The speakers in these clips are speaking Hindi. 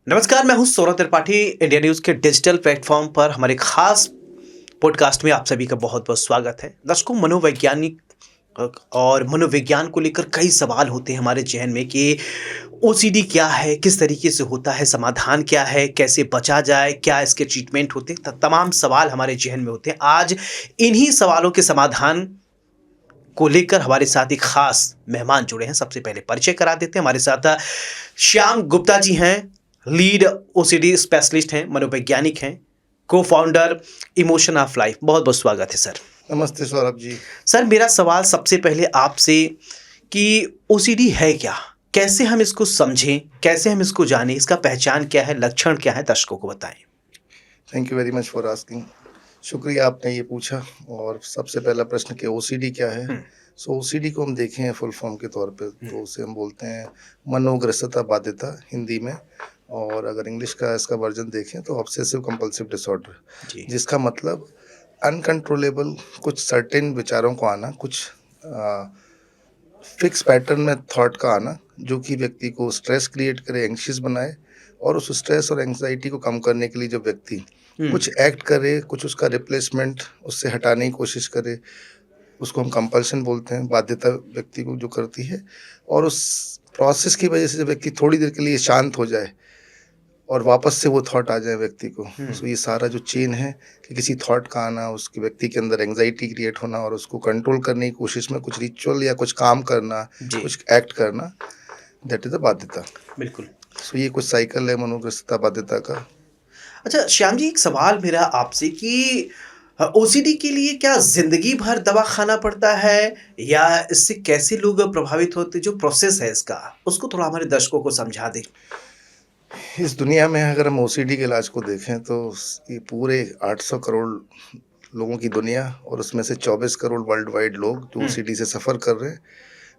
नमस्कार, मैं हूं सौरभ त्रिपाठी। इंडिया न्यूज़ के डिजिटल प्लेटफॉर्म पर हमारे खास पॉडकास्ट में आप सभी का बहुत बहुत स्वागत है। दर्शकों, मनोवैज्ञानिक और मनोविज्ञान को लेकर कई सवाल होते हैं हमारे जहन में कि ओसीडी क्या है, किस तरीके से होता है, समाधान क्या है, कैसे बचा जाए, क्या इसके ट्रीटमेंट होते हैं, तमाम सवाल हमारे जहन में होते हैं। आज इन्हीं सवालों के समाधान को लेकर हमारे साथ एक खास मेहमान जुड़े हैं। सबसे पहले परिचय करा देते हैं। हमारे साथ श्याम गुप्ता जी हैं, लीड ओसीडी स्पेशलिस्ट हैं, मनोवैज्ञानिक हैं, को फाउंडर इमोशन ऑफ लाइफ। बहुत बहुत स्वागत है सर। नमस्ते सौरभ जी। सर, मेरा सवाल सबसे पहले आपसे कि ओसीडी है क्या, कैसे हम इसको समझें, कैसे हम इसको जानें, इसका पहचान क्या है, लक्षण क्या है, दर्शकों को बताएं। Thank you very much for asking. शुक्रिया, आपने ये पूछा। और सबसे पहला प्रश्न कि ओसीडी क्या है। सो ओसीडी को हम देखें फुल फॉर्म के तौर पे तो उसे हम बोलते हैं मनोग्रस्तता बाध्यता हिंदी में, और अगर इंग्लिश का इसका वर्जन देखें तो ऑब्सेसिव कंपल्सिव डिसऑर्डर, जिसका मतलब अनकंट्रोलेबल कुछ सर्टेन विचारों को आना, कुछ फिक्स पैटर्न में थॉट का आना जो कि व्यक्ति को स्ट्रेस क्रिएट करे, एंग्शियस बनाए, और उस स्ट्रेस और एंग्जाइटी को कम करने के लिए जो व्यक्ति कुछ एक्ट करे, कुछ उसका रिप्लेसमेंट उससे हटाने की कोशिश करे, उसको हम कंपल्शन बोलते हैं, बाध्यता व्यक्ति को जो करती है। और उस प्रोसेस की वजह से जब व्यक्ति थोड़ी देर के लिए शांत हो जाए और वापस से वो थॉट आ जाए व्यक्ति को, तो ये सारा जो चेन है कि किसी थॉट का आना, उसके व्यक्ति के अंदर एंग्जाइटी क्रिएट होना और उसको कंट्रोल करने की कोशिश में कुछ रिचुअल या कुछ काम करना, कुछ एक्ट करना, दैट इज द बाध्यता। बिल्कुल। सो ये कुछ साइकिल है मनोग्रस्तता बाध्यता का। अच्छा श्याम जी, एक सवाल मेरा आपसे कि ओसीडी के लिए क्या जिंदगी भर दवा खाना पड़ता है, या इससे कैसे लोग प्रभावित होते, जो प्रोसेस है इसका उसको थोड़ा हमारे दर्शकों को समझा दें। इस दुनिया में अगर हम ओसीडी के इलाज को देखें तो ये पूरे 800 करोड़ लोगों की दुनिया, और उसमें से 24 करोड़ वर्ल्ड वाइड लोग जो ओसीडी से सफ़र कर रहे हैं।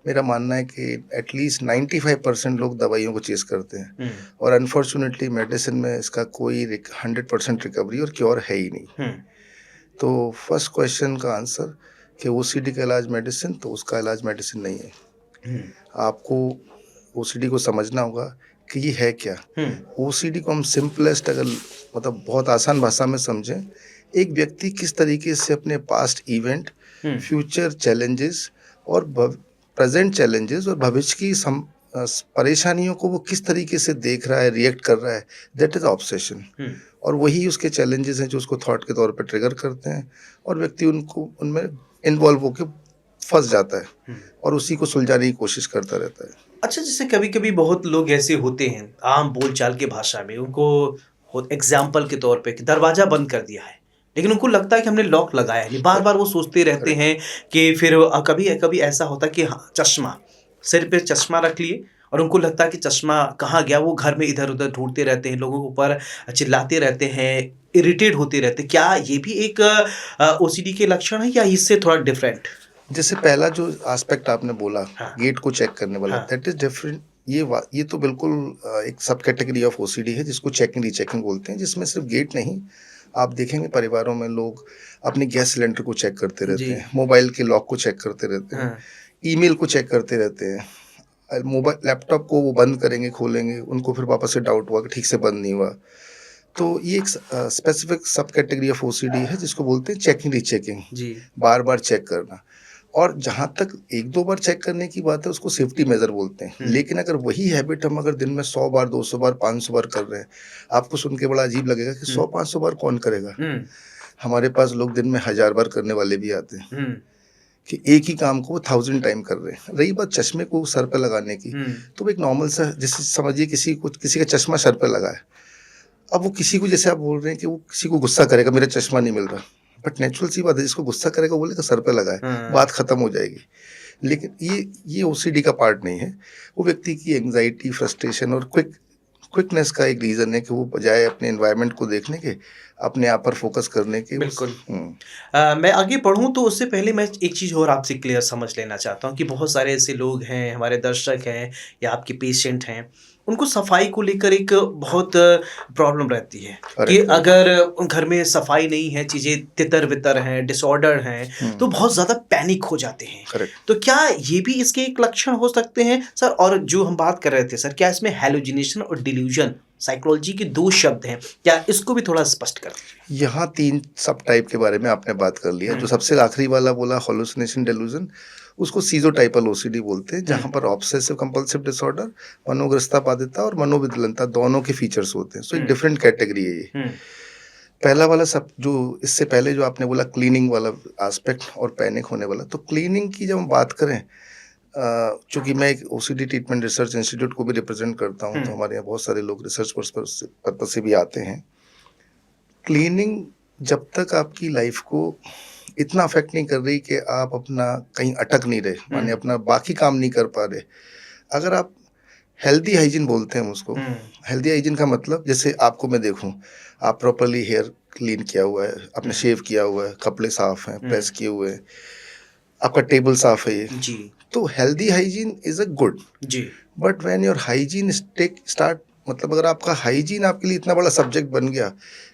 मेरा मानना है कि एटलीस्ट 95% लोग दवाइयों को चेस करते हैं, और अनफॉर्चुनेटली मेडिसिन में इसका कोई 100% रिकवरी और क्योर है ही नहीं। तो फर्स्ट क्वेश्चन का आंसर कि ओसीडी का इलाज मेडिसिन, तो उसका इलाज मेडिसिन नहीं है। आपको ओसीडी को समझना होगा कि ये है क्या। ओसीडी को हम सिंपलेस्ट, अगर मतलब बहुत आसान भाषा में समझें, एक व्यक्ति किस तरीके से अपने पास्ट इवेंट, फ्यूचर चैलेंजेस और प्रेजेंट चैलेंजेस और भविष्य की परेशानियों को वो किस तरीके से देख रहा है, रिएक्ट कर रहा है, दैट इज ऑब्सेशन। और वही उसके चैलेंजेस हैं जो उसको थॉट के तौर पे ट्रिगर करते हैं, और व्यक्ति उनमें इन्वॉल्व होकर फंस जाता है और उसी को सुलझाने की कोशिश करता रहता है। अच्छा, जैसे कभी कभी बहुत लोग ऐसे होते हैं, आम बोलचाल की भाषा में उनको एग्जाम्पल के तौर पे कि दरवाजा बंद कर दिया है, लेकिन उनको लगता है कि हमने लॉक लगाया है नहीं। बार बार वो सोचते रहते हैं कि फिर कभी कभी ऐसा होता है कि हाँ, चश्मा, सिर पे चश्मा रख लिए और उनको लगता है कि चश्मा कहाँ गया। वो घर में इधर उधर ढूंढते रहते हैं, लोगों के ऊपर चिल्लाते रहते हैं, इरिटेट होते रहते हैं। क्या ये भी एक ओसीडी के लक्षण है, या इससे थोड़ा डिफरेंट? जैसे पहला जो एस्पेक्ट आपने बोला, हाँ। गेट को चेक करने वाला, दैट इज डिफरेंट। ये तो बिल्कुल एक सब कैटेगरी ऑफ ओसीडी है जिसको चेकिंग रीचेकिंग बोलते हैं, जिसमें सिर्फ गेट नहीं, आप देखेंगे परिवारों में लोग अपने गैस सिलेंडर को चेक करते रहते हैं, मोबाइल के लॉक को चेक करते रहते हैं, ईमेल को चेक करते रहते हैं, मोबाइल लैपटॉप को वो बंद करेंगे, खोलेंगे, उनको फिर वापस से डाउट हुआ कि ठीक से बंद नहीं हुआ। तो ये एक स्पेसिफिक सब कैटेगरी ऑफ ओसीडी है जिसको बोलते हैं चेकिंग रीचेकिंग, बार बार चेक करना। और जहाँ तक एक दो बार चेक करने की बात है, उसको सेफ्टी मेजर बोलते हैं। लेकिन अगर वही हैबिट हम अगर दिन में 100 बार, 200 बार, 500 बार कर रहे हैं, आपको सुन के बड़ा अजीब लगेगा कि 100-500 बार कौन करेगा। हमारे पास लोग दिन में 1000 बार करने वाले भी आते हैं कि एक ही काम को वो 1000 टाइम कर रहे हैं। रही बात चश्मे को सर पे लगाने की, तो वो एक नॉर्मल सा, जैसे समझिए किसी का चश्मा सर पे लगा है, अब वो किसी को, जैसे आप बोल रहे हैं कि वो किसी को गुस्सा करेगा मेरा चश्मा नहीं मिल रहा, बट नेचुरल सी बात है, जिसको गुस्सा करेगा वो बोलेगा सर पे लगा है, बात खत्म हो जाएगी। लेकिन ये ओसीडी का पार्ट नहीं है। वो व्यक्ति की एंग्जाइटी, फ्रस्ट्रेशन और क्विकनेस का एक रीज़न है कि वो बजाय अपने एनवायरनमेंट को देखने के अपने आप पर फोकस करने के। बिल्कुल। मैं आगे बढ़ूं तो उससे पहले मैं एक चीज़ और आपसे क्लियर समझ लेना चाहता हूं कि बहुत सारे ऐसे लोग हैं, हमारे दर्शक हैं या आपके पेशेंट हैं, उनको सफाई को लेकर एक बहुत प्रॉब्लम रहती है कि अगर घर में सफाई नहीं है, चीज़ें तितर-बितर हैं, डिसऑर्डर हैं, तो बहुत ज़्यादा पैनिक हो जाते हैं। तो क्या ये भी इसके एक लक्षण हो सकते हैं सर? और जो हम बात कर रहे थे सर, क्या इसमें हैलुसिनेशन और डिल्यूजन साइकोलॉजी के दो शब्द हैं, क्या इसको भी थोड़ा स्पष्ट कर दीजिए? यहाँ 3 सब टाइप के बारे में आपने बात कर लिया। जो सबसे आखिरी वाला बोला हॉलुसिनेशन डेल्यूजन, उसको सीज़ोटाइपल ओसीडी बोलते हैं, जहाँ पर ऑब्सेसिव कंपल्सिव डिसऑर्डर, मनोग्रस्तापादिता और मनोविकलता दोनों के फीचर्स होते हैं। सो एक डिफरेंट कैटेगरी है ये। पहला वाला सब जो इससे पहले जो आपने बोला क्लीनिंग वाला एस्पेक्ट और पैनिक होने वाला, तो क्लीनिंग की जब हम बात करें, चूंकि मैं एक ओसीडी ट्रीटमेंट रिसर्च इंस्टीट्यूट को भी रिप्रेजेंट करता हूँ, तो हमारे यहाँ बहुत सारे लोग रिसर्च पर्पज से भी आते हैं। क्लीनिंग जब तक आपकी लाइफ को इतना अफेक्ट नहीं कर रही कि आप अपना कहीं अटक नहीं रहे, माने अपना बाकी काम नहीं कर पा रहे, अगर आप हेल्दी हाइजीन बोलते हैं उसको, हेल्दी हाइजीन का मतलब जैसे आपको मैं देखूं, आप प्रॉपरली हेयर क्लीन किया हुआ है, आपने शेव किया हुआ है, कपड़े साफ हैं, प्रेस किए हुए हैं, आपका टेबल साफ है ये जी, तो healthy hygiene is a good जी, but when your hygiene start, मतलब अगर आपका हाइजीन आपके लिए इतना बड़ा सब्जेक्ट बन गया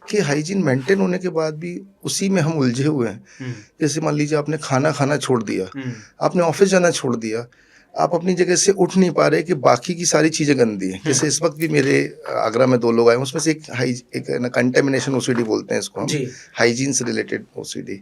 कि हाइजीन मेंटेन होने के बाद भी उसी में हम उलझे हुए हैं। जैसे मान लीजिए आपने खाना खाना छोड़ दिया, आपने ऑफिस जाना छोड़ दिया, आप अपनी जगह से उठ नहीं पा रहे कि बाकी की सारी चीज़ें गंदी हैं। जैसे इस वक्त भी मेरे आगरा में 2 लोग आए, उसमें से एक कंटेमिनेशन ओसीडी बोलते हैं इसको हम, हाइजीन से रिलेटेड ओसीडी।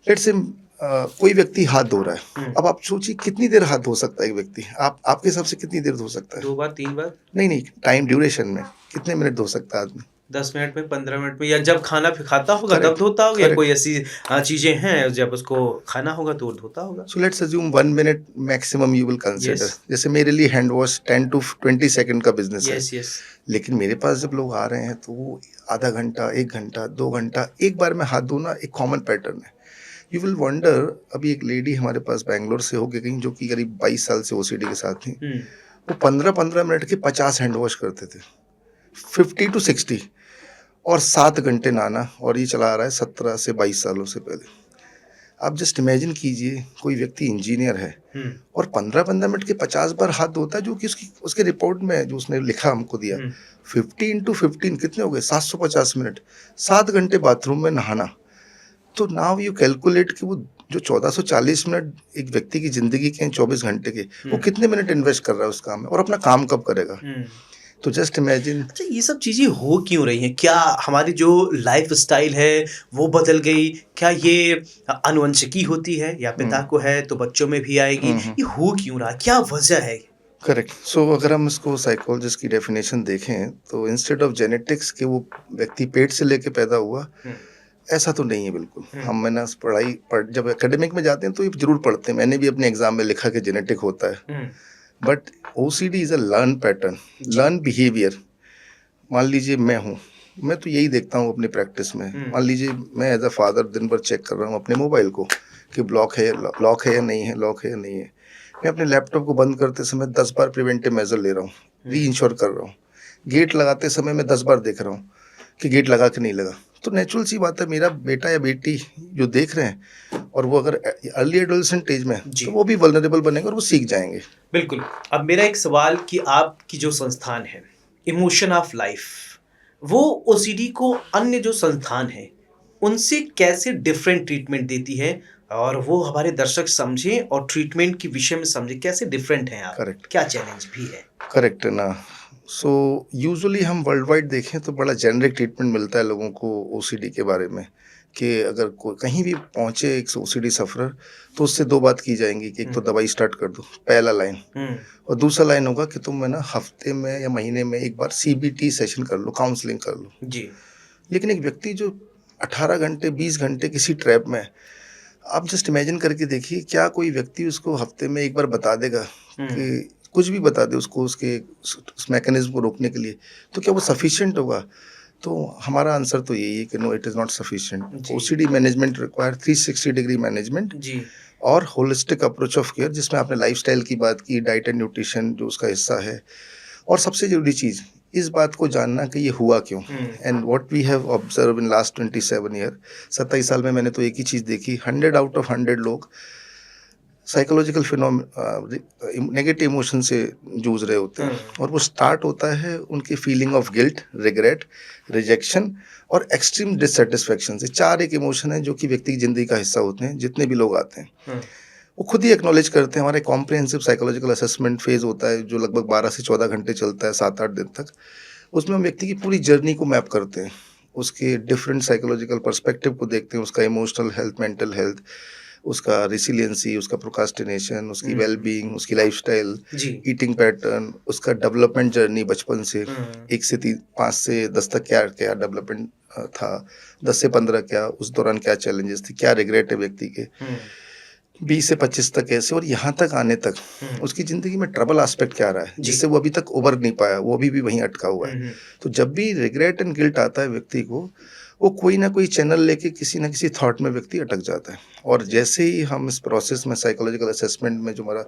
लेट्स से कोई व्यक्ति हाथ धो रहा है, अब आप सोचिए कितनी देर हाथ धो सकता है एक व्यक्ति, आपके हिसाब से कितनी देर धो सकता है? 2 बार 3 बार? नहीं, टाइम ड्यूरेशन में कितने मिनट धो सकता है आदमी? 10 मिनट में, 15 मिनट में, या जब खाना खाता होगा तब धोता होगा, या कोई ऐसी चीजें हैं जब उसको खाना होगा तो धोता होगा। So let's assume 1 minute maximum you will consider. जैसे मेरे लिए हैंड वॉश 10 to 20 सेकंड का बिजनेस है, लेकिन मेरे पास जब लोग आ रहे हैं तो वो आधा घंटा, 1 घंटा, 2 घंटा एक बार में हाथ धोना एक कॉमन पैटर्न है। यू विल वंडर, अभी एक लेडी हमारे पास बैंगलोर से होके गई जो कि करीब 22 साल से ओसीडी के साथ थी, वो 15-15 मिनट के 50 हैंड वॉश करते थे, 50 to 60, और 7 घंटे नहाना, और ये चला आ रहा है 17 से 22 सालों से पहले। आप जस्ट इमेजिन कीजिए कोई व्यक्ति इंजीनियर है और 15-15 मिनट के 50 बार हाथ धोता है, जो कि उसके रिपोर्ट में जो उसने लिखा हमको दिया, 50 into 15 कितने हो गए? 750 मिनट, 7 घंटे बाथरूम में नहाना। तो नाउ यू कैलकुलेट कि वो जो 1440 मिनट एक व्यक्ति की जिंदगी के 24 घंटे के, वो कितने मिनट इन्वेस्ट कर रहा है उस काम में, और अपना काम कब करेगा? तो जस्ट इमेजिन। अच्छा, ये सब चीजें हो क्यों रही हैं? क्या हमारी जो लाइफ स्टाइल है वो बदल गई? क्या ये आनुवंशिकी होती है, या पिता को है तो बच्चों में भी आएगी? ये हो क्यों रहा, क्या वजह है? करेक्ट। सो अगर हम इसको साइकोलॉजिस्ट की डेफिनेशन देखें तो इंस्टेड ऑफ जेनेटिक्स के वो व्यक्ति पेट से लेके पैदा हुआ, ऐसा तो नहीं है बिल्कुल। हम ना जब एकेडमिक में जाते हैं तो ये जरूर पढ़ते हैं, मैंने भी अपने एग्जाम में लिखा कि जेनेटिक होता है, but OCD is a learn pattern, learn behaviour. मान लीजिए मैं तो यही देखता हूँ अपनी प्रैक्टिस में। मान लीजिए मैं एज अ फादर दिन भर चेक कर रहा हूँ अपने मोबाइल को कि लॉक है या नहीं है, लॉक है या नहीं है। मैं अपने लैपटॉप को बंद करते समय 10 बार प्रिवेंटिव मेजर ले रहा हूँ, री इंश्योर कर रहा हूँ। गेट लगाते समय मैं 10 बार देख रहा हूँ कि गेट लगा कि नहीं लगा। तो नेचुरल सी बात है, मेरा बेटा या बेटी जो देख रहे हैं और वो अगर अर्ली एडोलेसेंट एज में तो वो भी वल्नरेबल बनेंगे और वो सीख जाएंगे। बिल्कुल। अब मेरा एक सवाल कि आपकी जो संस्थान है इमोशन ऑफ लाइफ, वो ओसीडी को अन्य जो संस्थान है उनसे कैसे डिफरेंट ट्रीटमेंट देती है, और वो हमारे दर्शक समझें और ट्रीटमेंट के विषय में समझें कैसे डिफरेंट हैं आप? करेक्ट। क्या चैलेंज भी है? करेक्ट है ना। सो यूजुअली हम वर्ल्ड वाइड देखें तो बड़ा जेनरिक ट्रीटमेंट मिलता है लोगों को ओसीडी के बारे में, कि अगर कोई कहीं भी पहुंचे एक ओसीडी सफरर तो उससे 2 बात की जाएंगी कि एक तो दवाई स्टार्ट कर दो, पहला लाइन, और दूसरा लाइन होगा कि तुम ना हफ्ते में या महीने में एक बार सीबीटी सेशन कर लो, काउंसलिंग कर लो जी। लेकिन एक व्यक्ति जो 18 घंटे 20 घंटे किसी ट्रैप में, आप जस्ट इमेजिन करके देखिए, क्या कोई व्यक्ति उसको हफ्ते में एक बार बता देगा कि कुछ भी बता दे उसको उसके उस मैकेनिज्म को रोकने के लिए, तो क्या वो सफिशिएंट होगा? तो हमारा आंसर तो यही है कि no, it is not sufficient. OCD management require 360 degree management जी, और होलिस्टिक अप्रोच ऑफ केयर, जिसमें आपने लाइफस्टाइल की बात की, डाइट एंड न्यूट्रिशन जो उसका हिस्सा है, और सबसे जरूरी चीज़ इस बात को जानना कि ये हुआ क्यों। And what we have observe in last 27 year, 27 साल में मैंने तो एक ही चीज़ देखी, 100 out of 100 लोग साइकोलॉजिकल नेगेटिव इमोशन से जूझ रहे होते हैं, और वो स्टार्ट होता है उनकी feeling of guilt, regret, rejection और एक्सट्रीम डिससेटिस्फैक्शन से। 4 एक इमोशन है जो कि व्यक्ति की जिंदगी का हिस्सा होते हैं। जितने भी लोग आते हैं वो खुद ही एक्नॉलेज करते हैं। हमारे कॉम्प्रिहेंसिव साइकोलॉजिकल असेसमेंट फेज होता है जो लगभग 12 से 14 घंटे चलता है, 7-8 दिन तक। उसमें हम व्यक्ति की पूरी जर्नी को मैप करते हैं, उसके डिफरेंट साइकोलॉजिकल पर्सपेक्टिव को देखते हैं, उसका इमोशनल हेल्थ, मेंटल हेल्थ, उसका रेसिलियंसी, उसका प्रोक्रास्टिनेशन, उसकी वेल बीइंग, उसकी लाइफस्टाइल, जी। ईटिंग पैटर्न, उसका डेवलपमेंट जर्नी बचपन से हुँ, 1 से 3 5 से 10 तक क्या क्या डेवलपमेंट था, 10 से 15 क्या, उस दौरान क्या चैलेंजेस थे, क्या रिग्रेट है व्यक्ति के, हुँ, 20 से 25 तक कैसे, और यहाँ तक आने तक हुँ, उसकी ज़िंदगी में ट्रबल एस्पेक्ट क्या रहा है, जी। जिससे वो अभी तक उभर नहीं पाया, वो अभी भी वहीं अटका हुआ हुँ, है। हुँ, तो जब भी रिग्रेट एंड गिल्ट आता है व्यक्ति को, वो कोई ना कोई चैनल लेके किसी ना किसी थॉट में व्यक्ति अटक जाता है। और जैसे ही हम इस प्रोसेस में साइकोलॉजिकल असेसमेंट में, जो हमारा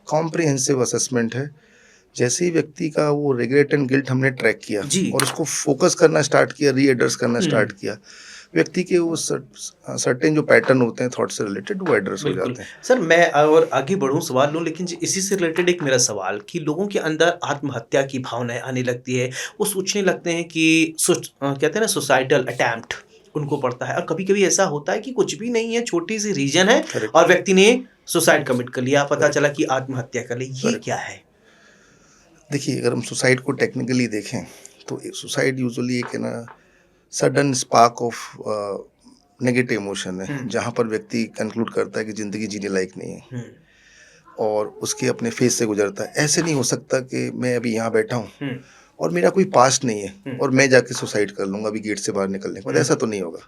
कॉम्प्रिहेंसिव असेसमेंट है, जैसे ही व्यक्ति का वो रिग्रेट एंड गिल्ट हमने ट्रैक किया जी। और उसको फोकस करना स्टार्ट किया, रीएड्रेस करना हुँ, स्टार्ट किया, व्यक्ति के वो सर्टेन जो पैटर्न होते हैं थॉट से रिलेटेड, वो एड्रेस हो बिल्कुल। जाते हैं। सर मैं और आगे बढ़ूँ सवाल लूँ लेकिन जी इसी से रिलेटेड एक मेरा सवाल कि लोगों के अंदर आत्महत्या की भावनाएँ आने लगती है। वो सोचने लगते हैं कि कहते हैं ना सुसाइडल अटेम्प्ट उनको पड़ता है और कभी-कभी ऐसा होता है कि कुछ भी नहीं है, छोटी-सी रीज़न है करेक्ट, और व्यक्ति ने सुसाइड कमिट कर लिया, पता करेक्ट, चला कि आत्महत्या कर ली। ये करेक्ट। क्या है? देखिए, अगर हम सुसाइड को टेक्निकली देखें, तो सुसाइड यूजुअली एक है ना sudden spark of negative emotion है, हुँ, जहाँ पर व्यक्ति कंक्लूड करता है कि ज़िंदगी जीने लायक नहीं है हुँ, और उसके अपने फेज से गुजरता है। ऐसे नहीं हो सकता कि मैं अभी यहाँ बैठा हूँ हुँ, और मेरा कोई पास्ट नहीं है हुँ, और मैं जाके सुसाइड कर लूँगा अभी गेट से बाहर निकलने के बाद, हुँ, ऐसा तो नहीं होगा।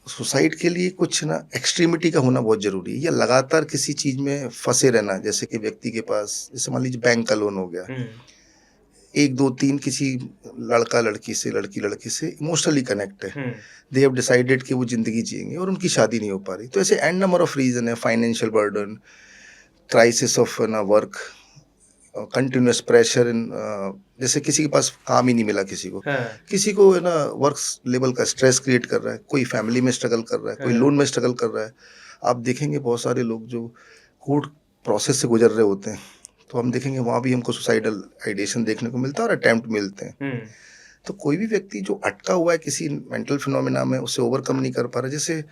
सुसाइड के लिए कुछ ना एक्सट्रीमिटी का होना बहुत ज़रूरी है, या लगातार किसी चीज़ में फँसे रहना, जैसे कि व्यक्ति के पास, जैसे मान लीजिए बैंक का लोन हो गया, हुँ, 1, 2, 3 किसी लड़का-लड़की से, लड़की-लड़के से इमोशनली कनेक्ट है। हुँ, दे हैव डिसाइडेड कि वो ज़िंदगी जिएँगे और उनकी शादी नहीं हो पा रही। तो ऐसे एन नंबर ऑफ रीज़न है, फाइनेंशियल बर्डन, क्राइसिस ऑफ ना वर्क, कंटीन्यूअस प्रेशर इन, जैसे किसी के पास काम ही नहीं मिला किसी को। हाँ, किसी को है ना वर्क लेवल का स्ट्रेस क्रिएट कर रहा है, कोई फैमिली में स्ट्रगल कर रहा है, कोई हाँ, लोन में स्ट्रगल कर रहा है। आप देखेंगे बहुत सारे लोग जो कोर्ट प्रोसेस से गुज़र रहे होते हैं, तो हम देखेंगे वहाँ भी हमको सुसाइडल आइडिएशन देखने को मिलता है और अटेम्प्ट मिलते हैं। हुँ, तो कोई भी व्यक्ति जो अटका हुआ है किसी मेंटल फिनोमेना में, उसे ओवरकम नहीं कर पा रहा, जैसे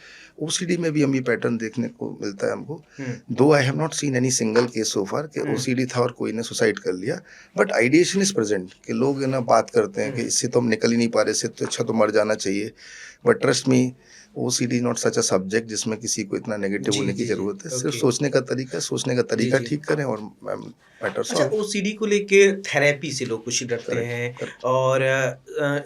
ओसीडी में भी हम ये पैटर्न देखने को मिलता है हमको। हुँ, though I have not seen any single case so far कि हुँ, ओसीडी था और कोई ने सुसाइड कर लिया, बट आइडिएशन इज प्रेजेंट कि लोग है ना बात करते हैं कि हुँ, इससे तो हम निकल ही नहीं पा रहे, इससे तो अच्छा तो मर जाना चाहिए। But trust me, OCD not such a subject जिसमें किसी को इतना नेगेटिव जी, होने की जी, जी, जरूरत है। सिर्फ ओके, सोचने का जी, तरीका जी। ठीक करें और मैटर अच्छा सॉल्व। ओसीडी को लेके थेरेपी से लोग कुछ डरते करेक्ट, हैं करेक्ट। और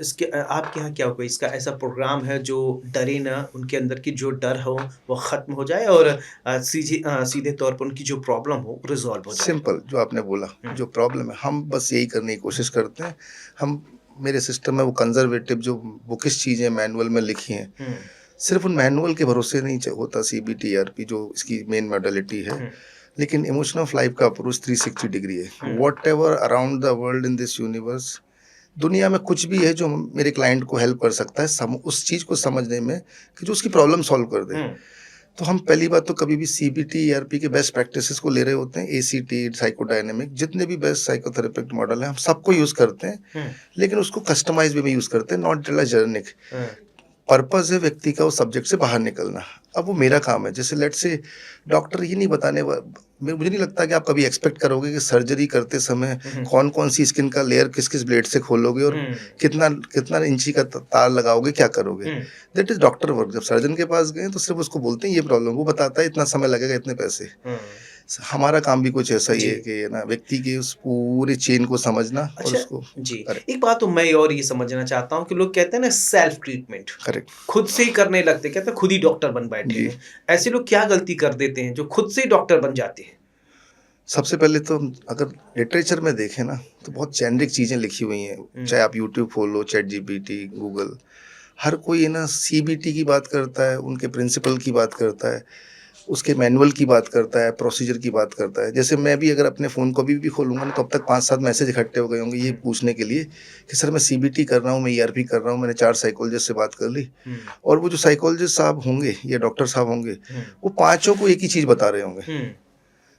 इसके आपके यहाँ क्या कोई इसका ऐसा प्रोग्राम है जो डरे ना उनके अंदर की जो डर हो वो ख़त्म हो जाए और सीधे तौर पर उनकी जो प्रॉब्लम हो रिज़ॉल्व हो जाए? सिंपल जो आपने बोला, हुँ, जो प्रॉब्लम है, हम बस यही करने की कोशिश करते हैं। हम मेरे सिस्टम में वो कंजर्वेटिव जो बुकिश चीज़ें मैनुअल में लिखी हैं, हुँ, सिर्फ उन मैनुअल के भरोसे नहीं होता सीबीटी ईआरपी जो इसकी मेन मॉडलिटी है, हुँ, लेकिन इमोशन ऑफ लाइफ का अप्रोच 360 डिग्री है। हुँ, whatever around the world in this universe, दुनिया में कुछ भी है जो मेरे क्लाइंट को हेल्प कर सकता है उस चीज़ को समझने में, कि जो उसकी प्रॉब्लम सॉल्व कर दे। हुँ, तो हम पहली बात तो कभी भी सीबीटी ईआरपी के बेस्ट प्रैक्टिसेस को ले रहे होते हैं, एसीटी, साइकोडायनेमिक, जितने भी बेस्ट साइकोथेरेपिस्ट मॉडल हैं हम सबको यूज़ करते हैं, हुँ, लेकिन उसको कस्टमाइज वे में यूज़ करते हैं, नॉट जेनेरिक। हाँ, पर्पस है व्यक्ति का उस सब्जेक्ट से बाहर निकलना। अब वो मेरा काम है, जैसे लेट्स से डॉक्टर ये नहीं बताने मुझे नहीं लगता कि आप कभी एक्सपेक्ट करोगे कि सर्जरी करते समय हुँ, कौन कौन सी स्किन का लेयर किस किस ब्लेड से खोलोगे और हुँ, कितना कितना इंची का तार लगाओगे, क्या करोगे। हुँ, दैट इज डॉक्टर वर्क। जब सर्जन के पास गए तो सिर्फ उसको बोलते हैं ये प्रॉब्लम, वो बताता है इतना समय लगेगा, इतने पैसे। हुँ। हमारा काम भी कुछ ऐसा ही जी। है कि ना व्यक्ति के उस पूरे चेन को समझना और अच्छा उसको। जी, करेक्ट, एक बात तो मैं और ये समझना चाहता हूँ कि लोग कहते हैं ना सेल्फ ट्रीटमेंट, करेक्ट। खुद से ही करने लगते हैं, कहते हैं खुद ही डॉक्टर बन बैठे जी, हैं। ऐसे लोग क्या गलती कर देते हैं जो खुद से ही डॉक्टर बन जाते हैं? सबसे पहले तो अगर लिटरेचर में देखें ना, तो बहुत जेनरिक चीज़ें लिखी हुई हैं, हुँ, चाहे आप यूट्यूब खोलो, चैट जीपीटी, गूगल, हर कोई है ना सीबीटी की बात करता है, उनके प्रिंसिपल की बात करता है, उसके मैनुअल की बात करता है, प्रोसीजर की बात करता है। जैसे मैं भी अगर अपने फ़ोन को अभी भी खोलूँगा ना, तो अब तक 5-7 मैसेज इकट्ठे हो गए होंगे ये हुँ, पूछने के लिए कि सर मैं सीबीटी कर रहा हूँ, मैं ईआरपी कर रहा हूँ, मैंने 4 साइकोलॉजिस्ट से बात कर ली। हुँ, और वो जो साइकोलॉजिस्ट साहब होंगे या डॉक्टर साहब होंगे, हुँ, वो पाँचों को एक ही चीज़ बता रहे होंगे। हुँ,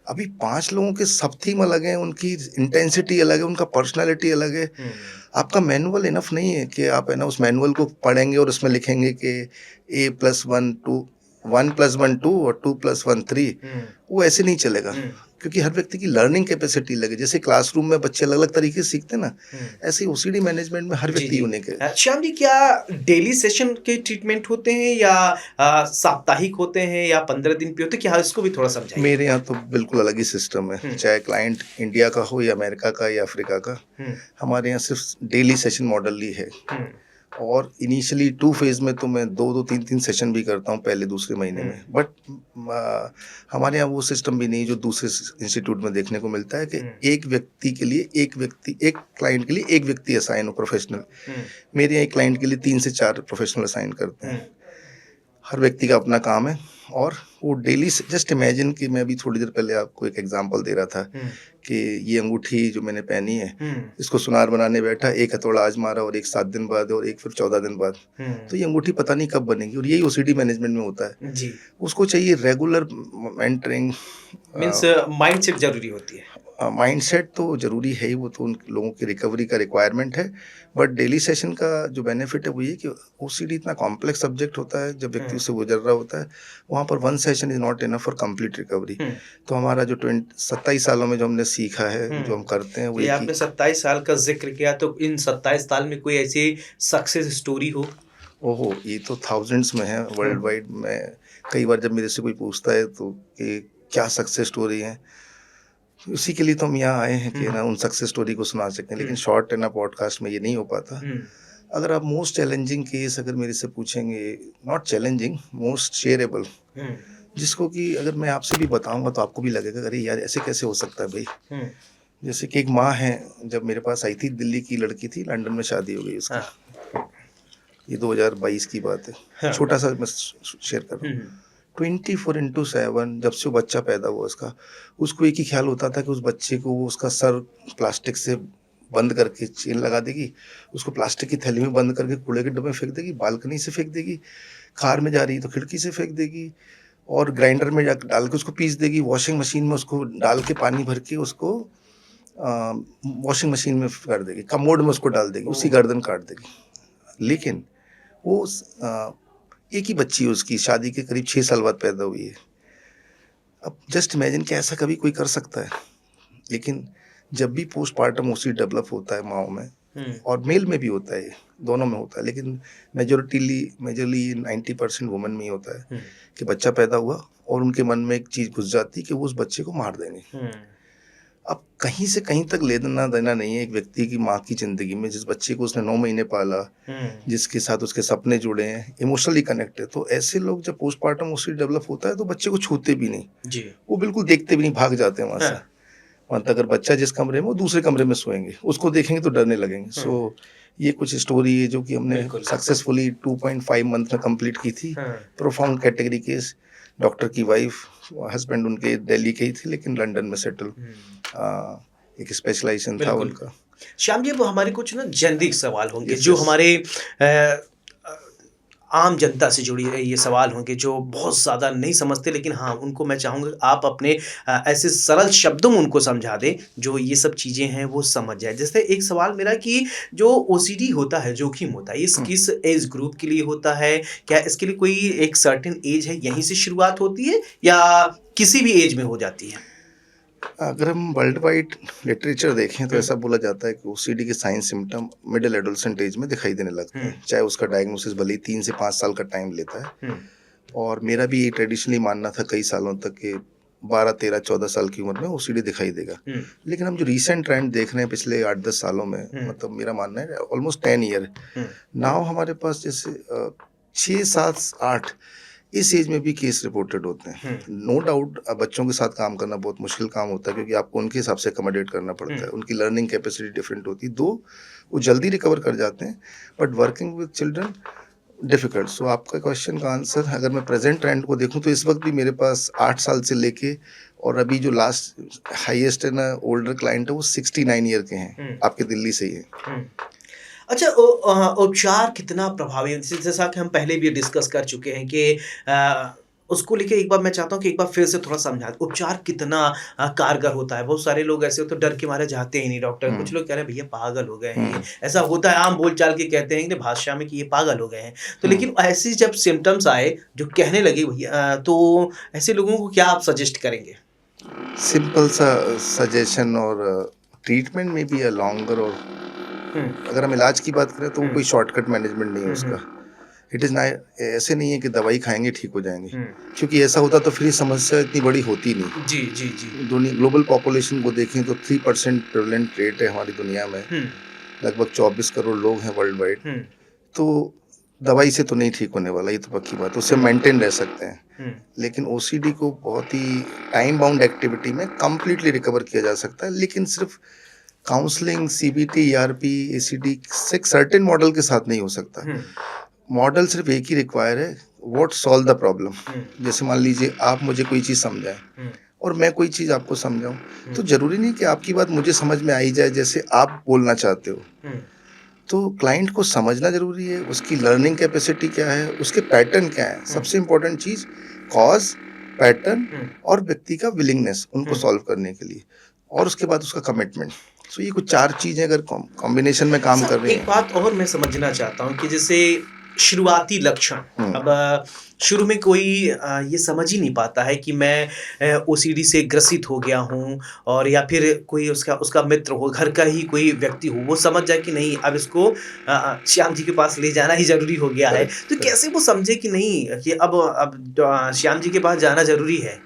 अभी 5 लोगों के सब थीम अलग हैं, उनकी इंटेंसिटी अलग है, उनका पर्सनैलिटी अलग है। हुँ, आपका मैनुअल इनफ नहीं है कि आप है ना उस मैनुअल को पढ़ेंगे और उसमें लिखेंगे कि A+1 2, 1+1 2 और 2+1 3, वो ऐसे नहीं चलेगा, क्योंकि हर व्यक्ति की लर्निंग कैपेसिटी लगे। जैसे क्लासरूम में बच्चे अलग अलग तरीके से सीखते हैं ना, ऐसे ही ओसीडी मैनेजमेंट में हर जी व्यक्ति जी यूनिक है। श्याम जी, क्या डेली सेशन के ट्रीटमेंट होते हैं या साप्ताहिक होते हैं या 15 दिन पे होते हैं? क्या इसको भी थोड़ा समझाइए। मेरे यहाँ तो बिल्कुल अलग ही सिस्टम है, चाहे क्लाइंट इंडिया का हो या अमेरिका का या अफ्रीका का। हमारे यहाँ सिर्फ डेली सेशन मॉडल ही है, और इनिशियली 2 फेज में तो मैं 2-2 3-3 सेशन भी करता हूँ पहले दूसरे महीने में। बट हमारे यहाँ वो सिस्टम भी नहीं जो दूसरे इंस्टीट्यूट में देखने को मिलता है कि एक व्यक्ति के लिए एक क्लाइंट के लिए एक व्यक्ति असाइन हो प्रोफेशनल। मेरे यहाँ एक क्लाइंट के लिए 3 से 4 प्रोफेशनल असाइन करते हैं। हर व्यक्ति का अपना काम है, और वो डेली से जस्ट इमेजिन कि मैं अभी थोड़ी देर पहले आपको एक एग्जांपल दे रहा था कि ये अंगूठी जो मैंने पहनी है, इसको सुनार बनाने बैठा, एक हथौड़ा आज मारा और एक 7 दिन बाद और एक फिर 14 दिन बाद, तो ये अंगूठी पता नहीं कब बनेगी। और यही ओसीडी मैनेजमेंट में होता है जी, उसको चाहिए रेगुलर मेंटरिंग। मीन्स माइंडसेट जरूरी होती है। माइंडसेट तो जरूरी है ही, वो तो उन लोगों की रिकवरी का रिक्वायरमेंट है। बट डेली सेशन का जो बेनिफिट है वो ये कि ओसीडी इतना कॉम्प्लेक्स सब्जेक्ट होता है, जब व्यक्ति उससे गुजर रहा होता है, वहाँ पर 1 session is not enough for complete recovery. तो हमारा जो 27 सालों में जो हमने सीखा है, जो हम करते हैं वो ये एक आपने 27 साल का जिक्र किया, तो इन 27 साल में कोई ऐसी सक्सेस स्टोरी हो? ओहो, ये तो थाउजेंड्स में है वर्ल्ड वाइड में। कई बार जब मेरे से कोई पूछता है तो कि क्या सक्सेस स्टोरी है, उसी के लिए तो हम यहाँ आए हैं कि ना उन सक्सेस स्टोरी को सुना सकें। लेकिन शॉर्ट है ना, पॉडकास्ट में ये नहीं हो पाता। अगर आप मोस्ट चैलेंजिंग केस अगर मेरे से पूछेंगे, नॉट चैलेंजिंग, मोस्ट शेयरेबल, जिसको कि अगर मैं आपसे भी बताऊंगा तो आपको भी लगेगा अरे यार ऐसे कैसे हो सकता है भाई। जैसे कि एक माँ है, जब मेरे पास आई थी, दिल्ली की लड़की थी, लंदन में शादी हो गई उसकी। ये 2022 की बात है। छोटा सा मैं शेयर कर रहा हूँ। 24/7 जब से वो बच्चा पैदा हुआ उसको एक ही ख्याल होता था कि उस बच्चे को वो उसका सर प्लास्टिक से बंद करके चेन लगा देगी, उसको प्लास्टिक की थैली में बंद करके कूड़े के डब्बे में फेंक देगी, बालकनी से फेंक देगी, कार में जा रही है तो खिड़की से फेंक देगी, और ग्राइंडर में डाल के उसको पीस देगी, वॉशिंग मशीन में उसको डाल के पानी भर के उसको वॉशिंग मशीन में कर देगी, कमोड में उसको डाल देगी, उसकी गर्दन काट देगी। लेकिन वो एक ही बच्ची है उसकी, शादी के करीब 6 साल बाद पैदा हुई है। अब जस्ट इमेजिन कि ऐसा कभी कोई कर सकता है। लेकिन जब भी पोस्टमार्टम ओसी डेवलप होता है माओ में, और मेल में भी होता है, दोनों में होता है, लेकिन मेजरली 90% वुमेन में ही होता है कि बच्चा पैदा हुआ और उनके मन में एक चीज घुस जाती है कि वो उस बच्चे को मार देंगे। अब कहीं से कहीं तक लेना देना नहीं है एक व्यक्ति की माँ की जिंदगी में, जिस बच्चे को उसने 9 महीने पाला, जिसके साथ उसके सपने जुड़े हैं, इमोशनली कनेक्ट है। तो ऐसे लोग जब पोस्टमार्टम ओसी डेवलप होता है तो बच्चे को छूते भी नहीं जी, वो बिल्कुल देखते भी नहीं, भाग जाते हैं वहां से। मतलब अगर बच्चा जिस कमरे में, वो दूसरे कमरे में सोएंगे, उसको देखेंगे तो डरने लगेंगे। सो ये कुछ स्टोरी है जो कि हमने सक्सेसफुली 2.5 मंथ में कंप्लीट की थी। प्रोफाउंड कैटेगरी केस, डॉक्टर की वाइफ, हस्बैंड उनके दिल्ली के ही थे लेकिन लंदन में सेटल, एक स्पेशलाइजेशन था उनका। श्याम जी, वो हमारे कुछ ना जेनरिक सवाल होंगे जो हमारे आम जनता से जुड़ी ये सवाल होंगे जो बहुत ज़्यादा नहीं समझते, लेकिन हाँ उनको मैं चाहूँगा आप अपने ऐसे सरल शब्दों में उनको समझा दें जो ये सब चीज़ें हैं वो समझ जाए। जैसे एक सवाल मेरा कि जो ओसीडी होता है, जोखिम होता है, ये किस एज ग्रुप के लिए होता है? क्या इसके लिए कोई एक सर्टेन एज है, यहीं से शुरुआत होती है या किसी भी एज में हो जाती है? अगर हम वर्ल्ड वाइड लिटरेचर देखें तो ऐसा बोला जाता है कि ओसीडी के sign symptom middle adolescent age में दिखाई देने लगते हैं, चाहे उसका डायग्नोसिस भले ही 3 से 5 साल का टाइम लेता है। और मेरा भी ये ट्रेडिशनली मानना था कई सालों तक कि 12, 13, 14 साल की उम्र में ओसीडी दिखाई देगा। लेकिन हम जो रिसेंट ट्रेंड देख रहे हैं पिछले 8-10 सालों में, मतलब मेरा मानना है ऑलमोस्ट 10 ईयर नाउ हमारे पास जैसे 6, 7, 8 इस एज में भी केस रिपोर्टेड होते हैं। नो डाउट बच्चों के साथ काम करना बहुत मुश्किल काम होता है क्योंकि आपको उनके हिसाब से अकोमोडेट करना पड़ता है, उनकी लर्निंग कैपेसिटी डिफरेंट होती है। दो वो जल्दी रिकवर कर जाते हैं, but working with children difficult. So आपका क्वेश्चन का आंसर, अगर मैं प्रेजेंट ट्रेंड को देखूं तो इस वक्त भी मेरे पास 8 साल से लेके और अभी जो लास्ट हाईएस्ट है ना ओल्डर क्लाइंट है वो 69 ईयर के हैं, आपके दिल्ली से ही है। अच्छा, उपचार कितना प्रभावी है? जैसा कि हम पहले भी डिस्कस कर चुके हैं कि उसको लेके एक बार मैं चाहता हूँ कि एक बार फिर से थोड़ा समझा उपचार कितना कारगर होता है। बहुत सारे लोग ऐसे होते हैं डर के मारे जाते ही नहीं डॉक्टर। कुछ हुँ, लोग कह रहे हैं भैया पागल हो गए हैं ये। हुँ, ऐसा होता है आम बोलचाल के कहते हैं कि भाषा में कि ये पागल हो गए हैं। तो हुँ। लेकिन ऐसी जब सिम्पटम्स आए जो कहने लगे भैया तो ऐसे लोगों को क्या आप सजेस्ट करेंगे? सिंपल सा सजेशन और ट्रीटमेंट में भी लॉन्गर और हुँ, अगर हम इलाज की बात करें तो वो हुँ, कोई शॉर्टकट मैनेजमेंट नहीं है हुँ, उसका। हुँ, इट इज़ नाइ ऐसे नहीं है कि दवाई खाएँगे ठीक हो जाएँगे, हुँ। क्योंकि ऐसा होता तो फिर ये समस्या इतनी बड़ी होती नहीं। जी, जी, जी। ग्लोबल पॉपुलेशन को देखें तो 3% प्रेवलेंट रेट है हमारी दुनिया में, हुँ, लगभग 24 करोड़ लोग हैं वर्ल्ड वाइड। हुँ, तो दवाई से तो नहीं ठीक होने वाला, ये तो पक्की बात है, उससे हुँ, मेंटेन रह सकते हैं। हुँ, लेकिन ओसीडी को बहुत ही टाइम बाउंड एक्टिविटी में कंप्लीटली रिकवर किया जा सकता है, लेकिन सिर्फ काउंसलिंग, सीबीटी, ईआरपी, एसीडी से एक सर्टेन मॉडल के साथ नहीं हो सकता। हुँ, मॉडल सिर्फ एक ही रिक्वायर है, व्हाट सॉल्व द प्रॉब्लम। हुँ, जैसे मान लीजिए आप मुझे कोई चीज़ समझाएँ हुँ, और मैं कोई चीज़ आपको समझाऊँ, हुँ, तो ज़रूरी नहीं कि आपकी बात मुझे समझ में आ ही जाए जैसे आप बोलना चाहते हो। हुँ, तो क्लाइंट को समझना ज़रूरी है, उसकी लर्निंग कैपेसिटी क्या है, उसके पैटर्न क्या है। हुँ, सबसे इम्पोर्टेंट चीज़ कॉज़, पैटर्न हुँ, और व्यक्ति का विलिंगनेस उनको हुँ। सॉल्व करने के लिए और उसके बाद उसका कमिटमेंट। सो ये कुछ 4 चीज़ें अगर कॉम्बिनेशन में काम कर सर रही एक हैं। बात और मैं समझना चाहता हूँ कि जैसे शुरुआती लक्षण हुँ, अब शुरू में कोई ये समझ ही नहीं पाता है कि मैं ओसीडी से ग्रसित हो गया हूँ और या फिर कोई उसका उसका मित्र हो घर का ही कोई व्यक्ति हो वो समझ जाए कि नहीं अब इसको श्याम जी के पास ले जाना ही जरूरी हो गया है करेक्ट, तो करेक्ट। कैसे वो समझे कि नहीं कि अब श्याम जी के पास जाना जरूरी है।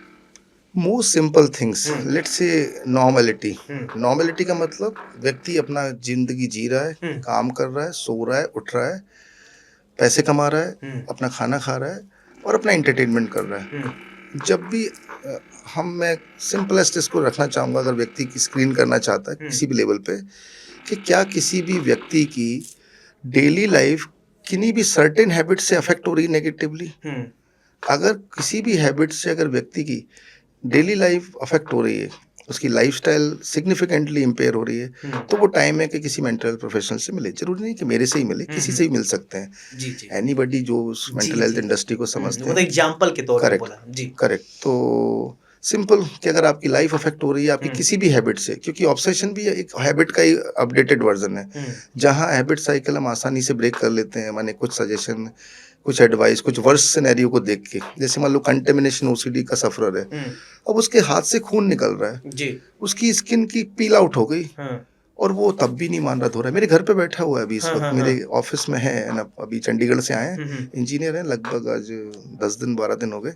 Most simple things hmm let's say normality. Hmm normality का मतलब व्यक्ति अपना ज़िंदगी जी रहा है, हम्म काम कर रहा है, सो रहा है, उठ रहा है, पैसे कमा रहा है, हम्म अपना खाना खा रहा है और अपना एंटरटेनमेंट कर रहा हम्म है। जब भी मैं सिंपलेस्ट इसको रखना चाहूँगा अगर व्यक्ति की स्क्रीन करना चाहता है हम्म किसी भी लेवल पे, कि क्या किसी भी व्यक्ति की डेली लाइफ किन्हीं भी सर्टेन हैबिट से अफेक्ट हो रही है नेगेटिवली। हम्म अगर किसी भी हैबिट से अगर व्यक्ति की डेली लाइफ अफेक्ट हो रही है, उसकी लाइफस्टाइल सिग्निफिकेंटली इम्पेयर हो रही है, हम्म तो वो टाइम है कि किसी मेंटल हेल्थ प्रोफेशनल से मिले। ज़रूरी नहीं कि मेरे से ही मिले, किसी से हम्म भी मिल सकते हैं। जी जी एनीबॉडी जो उस जी मेंटल हेल्थ जी इंडस्ट्री को समझते मतलब हैं। एग्जाम्पल के तौर पे करेक्ट, बोला जी। करेक्ट। तो सिंपल कि अगर आपकी लाइफ अफेक्ट हो रही है आपकी हुँ, किसी भी हैबिट से, क्योंकि ऑब्सेशन भी एक हैबिट का ही अपडेटेड वर्जन है, हुँ, जहाँ हैबिट साइकिल हम आसानी से ब्रेक कर लेते हैं। माने कुछ सजेशन, कुछ एडवाइस, कुछ वर्स्ट सिनेरियो को देख के, जैसे मान लो कंटेमिनेशन ओसीडी का सफरर है, हुँ, अब उसके हाथ से खून निकल रहा है, जी, उसकी स्किन की पील आउट हो गई हाँ, और वो तब भी नहीं मान रहा, धो रहा है। मेरे घर पे बैठा हुआ है अभी, इस हाँ, वक्त हाँ, मेरे हाँ, ऑफिस में है ना, अभी चंडीगढ़ से आए हैं, हुँ, हुँ, इंजीनियर हैं, लगभग आज 10 दिन 12 दिन हो गए।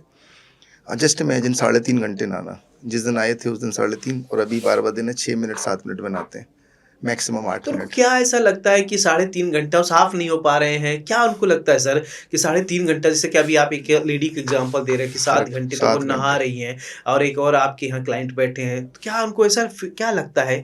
जस्ट इमेजिन 3.5 घंटे नहाना, जिस दिन आए थे उस दिन 3.5 और अभी 12वां दिन है, 6 मिनट 7 मिनट में नहाते हैं, मैक्सिमम तो आठ उनको मिनट क्या ऐसा लगता है कि साढ़े 3 घंटा साफ नहीं हो पा रहे हैं? क्या उनको लगता है सर कि साढ़े 3 घंटा जैसे कि अभी आप एक लेडी का एग्ज़ाम्पल दे रहे हैं कि 7 करेक्ट, घंटे तक वो 7 घंटे। नहा रही हैं और एक और आपके यहाँ क्लाइंट बैठे हैं, तो क्या उनको ऐसा क्या लगता है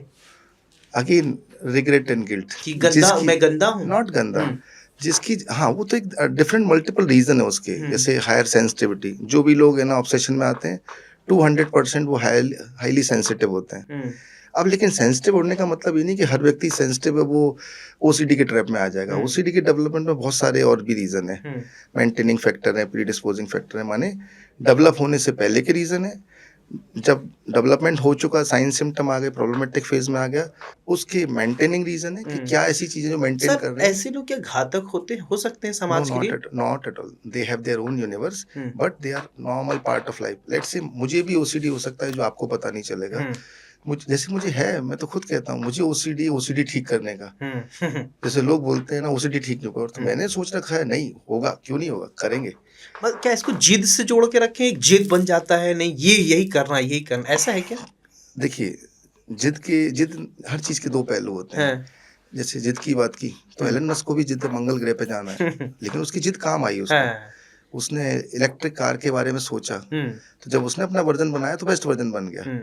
अगेन रिग्रेट एंड गिल्ट, कि गंदा जिसकी मैं गंदा हूँ? नॉट गंदा, हुँ, जिसकी हाँ वो तो एक डिफरेंट मल्टीपल रीजन है उसके, हुँ, जैसे हायर सेंसिटिविटी, जो भी लोग है ना ऑब्सेशन में आते हैं 200% वो हाईली सेंसिटिव होते हैं। हुँ, अब लेकिन सेंसिटिव होने का मतलब ये नहीं कि हर व्यक्ति सेंसिटिव है वो ओसीडी के ट्रैप में आ जाएगा। हुँ, ओसीडी के डेवलपमेंट में बहुत सारे और भी रीजन है, हुँ, मेंटेनिंग फैक्टर है, प्रीडिस्पोजिंग फैक्टर है, माने डेवलप होने से पहले के रीजन है, जब डेवलपमेंट हो चुका, साइन सिम्टम आ गए, प्रॉब्लमेटिक फेज में आ गया, उसके मेंटेनिंग रीजन है कि हुँ। क्या ऐसी चीजें जो मेंटेन सर कर रही है। ऐसे लोग क्या घातक हो सकते हैं नो, समाज के लिए? Not at all, they have their own universe, hmm, but they are normal part of life. Let's say मुझे भी ओसीडी हो सकता है जो आपको पता नहीं चलेगा। हुँ, मुझे जैसे मुझे है, मैं तो खुद कहता हूँ मुझे ओसीडी ओसीडी ठीक करने का। हुँ, हुँ, जैसे लोग बोलते हैं ना ओसीडी ठीक नहीं होगा, तो हुँ। मैंने सोच रखा है नहीं होगा, क्यों नहीं होगा, करेंगे। बस क्या इसको जिद से जोड़ के रखें, एक जिद बन जाता है, नहीं ये यही करना, ऐसा है क्या? देखिए, जिद हर चीज के दो पहलू होते हैं। हाँ, जैसे जिद की बात की तो हुँ, एलन मस्क को भी जिद है, मंगल ग्रह पे जाना है, लेकिन उसकी जिद काम आई उसको। हाँ, उसने इलेक्ट्रिक कार के बारे में सोचा, हुँ, तो जब उसने अपना वर्जन बनाया तो बेस्ट वर्जन बन गया। हुँ,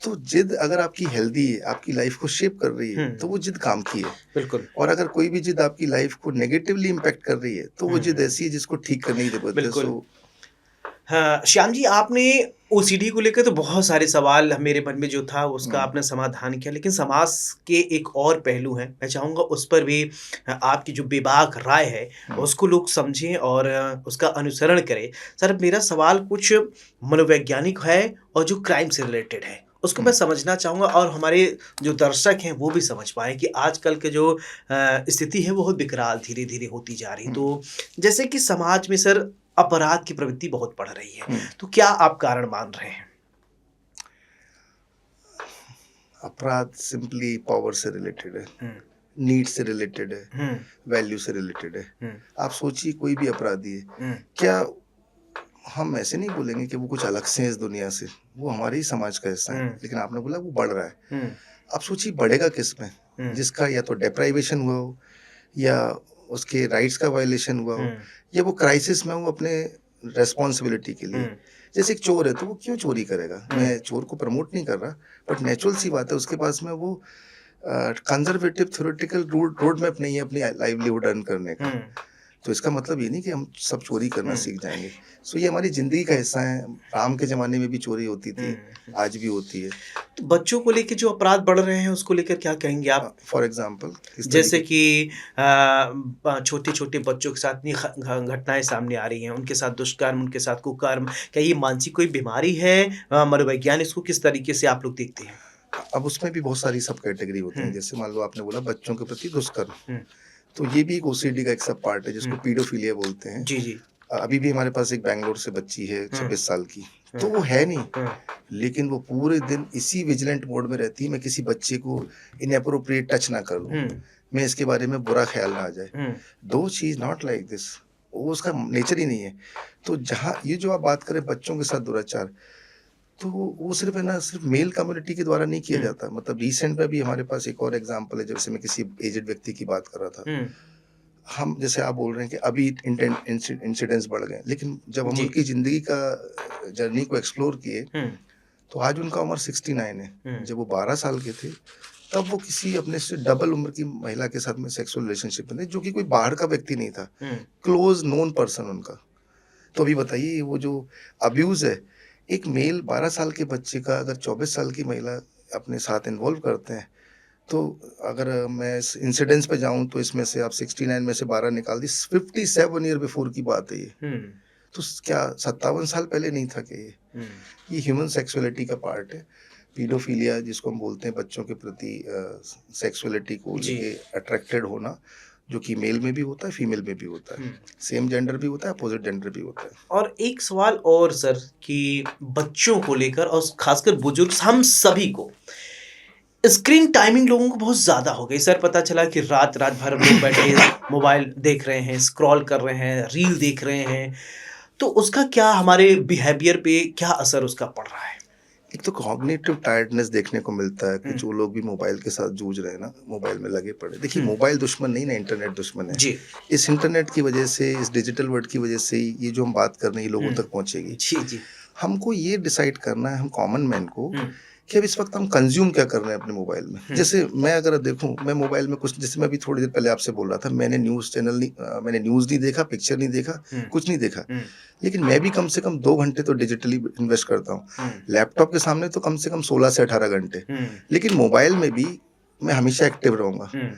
तो जिद अगर आपकी हेल्दी है, आपकी लाइफ को शेप कर रही है, हुँ, तो वो जिद काम की है। बिल्कुल, और अगर कोई भी जिद आपकी लाइफ को नेगेटिवली इम्पैक्ट कर रही है, तो वो हुँ, जिद ऐसी है जिसको ठीक करने की जरूरत है। बिल्कुल। सो हाँ, श्याम जी, आपने ओसीडी को लेकर तो बहुत सारे सवाल मेरे मन में जो था उसका हुँ, आपने समाधान किया, लेकिन समाज के एक और पहलू हैं, मैं चाहूँगा उस पर भी आपकी जो बेबाक राय है हुँ, उसको लोग समझें और उसका अनुसरण करें। सर, मेरा सवाल कुछ मनोवैज्ञानिक है और जो क्राइम से रिलेटेड है, उसको मैं हुँ, समझना चाहूँगा और हमारे जो दर्शक हैं वो भी समझ पाएँ कि आजकल के जो स्थिति है वो बहुत विकराल धीरे-धीरे होती जा रही है। हुँ, तो जैसे कि समाज में सर अपराध की प्रवृत्ति बहुत बढ़ रही है। हुँ। तो क्या आप कारण मान रहे हैं? अपराध सिंपली पावर से रिलेटेड है, हुँ, नीड से रिलेटेड है, हुँ, वैल्यू से रिलेटेड है। हुँ, आप सोचिए कोई भी अपराधी है, हुँ, क्या हम ऐसे नहीं बोलेंगे कि वो कुछ अलग से हैं इस दुनिया से, वो हमारे ही समाज का हिस्सा है, हुँ, लेकिन आपने बोला वो बढ़ रहा है। हुँ, आप सोचिए बढ़ेगा किसमें? हुँ, जिसका या तो डेप्राइवेशन हुआ हो या उसके राइट्स का वायलेशन हुआ हुँ, हो या वो क्राइसिस में हो अपने रिस्पॉन्सिबिलिटी के हुँ, लिए। जैसे एक चोर है तो वो क्यों चोरी करेगा? हुँ, मैं चोर को प्रमोट नहीं कर रहा, बट नेचुरल सी बात है उसके पास में वो कंजर्वेटिव थ्योरेटिकल रोड मैप नहीं है अपनी लाइवलीहुड अर्न करने हुँ, का। तो इसका मतलब ये नहीं कि हम सब चोरी करना हुँ, सीख जाएँगे। सो ये हमारी ज़िंदगी का हिस्सा है। राम के ज़माने में भी चोरी होती थी, हुँ। आज भी होती है। तो बच्चों को लेके जो अपराध बढ़ रहे हैं उसको लेकर क्या कहेंगे आप? फॉर एग्ज़ाम्पल किस जैसे तरीके कि छोटे-छोटे बच्चों के साथ इतनी घटनाएँ सामने आ रही हैं, उनके साथ दुष्कर्म, उनके साथ कुकर्म, क्या ये मानसिक कोई बीमारी है? मनोवैज्ञानिक इसको किस तरीके से आप लोग देखते हैं? अब उसमें भी बहुत सारी सब कैटेगरी होती हुँ, हैं। जैसे मान लो आपने बोला बच्चों के प्रति दुष्कर्म, हुँ, तो ये भी एक ओसीडी का एक सब पार्ट है हुँ। जिसको पीडोफिलिया बोलते हैं। जी, जी। अभी भी हमारे पास एक बैंगलोर से बच्ची है हुँ, 26 साल की, हुँ, तो वो है नहीं, हुँ, लेकिन वो पूरे दिन इसी विजिलेंट मोड में रहती है, मैं किसी बच्चे को इनएप्रोप्रिएट टच ना कर लूँ, हुँ, मैं इसके बारे में बुरा ख़्याल ना आ जाए। हुँ, दो she is not like this, वो उसका नेचर ही नहीं है। तो जहाँ ये जो आप बात करें बच्चों के साथ दुराचार, तो वो सिर्फ़ है ना सिर्फ़ मेल कम्युनिटी के द्वारा नहीं किया हुँ, जाता। मतलब रिसेंट में भी हमारे पास एक और एग्ज़ाम्पल है, जैसे मैं किसी एजेड व्यक्ति की बात कर रहा था। हुँ। हम जैसे आप बोल रहे हैं कि अभी इंसिडेंट्स बढ़ गए, लेकिन जब हम जी। उनकी ज़िंदगी का जर्नी को एक्सप्लोर किए, हुँ, तो आज उनका उम्र 69 है। हुँ, जब वो 12 साल के थे, तब वो किसी अपने से डबल उम्र की महिला के साथ में सेक्सुअल रिलेशनशिप में थे, जो कि कोई बाहर का व्यक्ति नहीं था, हुँ, क्लोज़ नोन पर्सन उनका। तो अभी बताइए वो जो अब्यूज़ है, एक मेल 12 साल के बच्चे का अगर 24 साल की महिला अपने साथ इन्वॉल्व करते हैं, तो अगर मैं इस इंसिडेंस पे जाऊँ तो इसमें से आप 69 में से 12 निकाल दी, 57 ईयर बिफोर की बात है ये। हुँ, तो क्या 57 साल पहले नहीं था क्या ये? हुँ, ये ह्यूमन सेक्सुअलिटी का पार्ट है। पीडोफिलिया जिसको हम बोलते हैं बच्चों के प्रति सेक्सुअलिटी को जी। लेके अट्रैक्टेड होना, जो कि मेल में भी होता है, फीमेल में भी होता है। हुँ। सेम जेंडर भी होता है, अपोज़िट जेंडर भी होता है। और एक सवाल और सर कि बच्चों को लेकर और खासकर बुजुर्ग हम सभी को स्क्रीन टाइमिंग लोगों को बहुत ज़्यादा हो गई। सर, पता चला कि रात-रात भर लोग बैठे मोबाइल देख रहे हैं, स्क्रॉल कर रहे हैं, रील देख रहे हैं। तो उसका क्या हमारे बिहेवियर पे क्या असर उसका पड़ रहा है? एक तो कॉग्निटिव टायर्डनेस देखने को मिलता है कि हुँ, जो लोग भी मोबाइल के साथ जूझ रहे हैं ना, मोबाइल में लगे पड़े। देखिए हुँ, मोबाइल दुश्मन नहीं ना, इंटरनेट दुश्मन है। जी। इस इंटरनेट की वजह से, इस डिजिटल वर्ल्ड की वजह से ही ये जो हम बात कर रहे हैं, ये लोगों हुँ, तक पहुँचेगी। जी, जी। हमको ये डिसाइड करना है, हम कॉमन मैन को, हुँ, कि अब इस वक़्त हम कंज़्यूम क्या कर रहे हैं अपने मोबाइल में। हुँ, जैसे मैं अगर देखूँ, मैं मोबाइल में कुछ, जैसे मैं अभी थोड़ी देर पहले आपसे बोल रहा था, मैंने न्यूज़ नहीं देखा, पिक्चर नहीं देखा, हुँ, कुछ नहीं देखा। हुँ, लेकिन मैं भी कम से कम 2 घंटे तो डिजिटली इन्वेस्ट करता हूँ। हुँ, लैपटॉप के सामने तो कम से कम 16 से 18 घंटे। हुँ, लेकिन मोबाइल में भी मैं हमेशा एक्टिव रहूँगा। हुँ।